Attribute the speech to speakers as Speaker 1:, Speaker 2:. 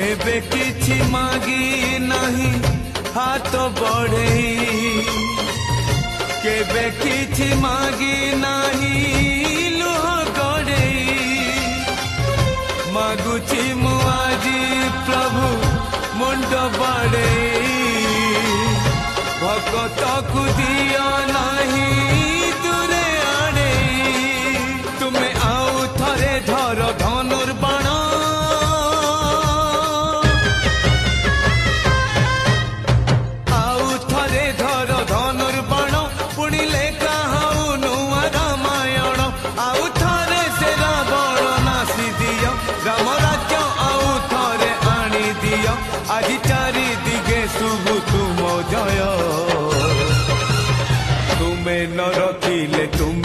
Speaker 1: ଏବେ କିଛି ମାଗି ନାହିଁ ହାତ ବଢ଼େଇ, କେବେ କିଛି ମାଗି ନାହିଁ ଲୁହ ଗଡ଼େଇ। ମାଗୁଛି ମୁଁ ଆଜି ପ୍ରଭୁ ମୁଣ୍ଡ ବାଡ଼େଇ, ଭଗତକୁ ଦିଅ ନାହିଁ ଦୂରେ ଆଡ଼େଇ। ତୁମେ ଆଉ ଥରେ ଧର ଧନୁର୍ବାଣ, ଆଉ ଥରେ ଧର ଧନୁର୍ବାଣ, ପୁଣି ଲେଖା ହଉ ନୂଆ ରାମାୟଣ। ଆଉ ଥରେ ସେ ରାବଣ ନାଶି ଦିଅ, ରାମ ରାଜ୍ୟ ଆଉ ଥରେ ଆଣି ଦିଅ। ଆଜି ଚାରିଦିଗେ ଶୁଭୁ ତୁମ ଜୟ, ତୁମେ ନ ରଖିଲେ ତୁମେ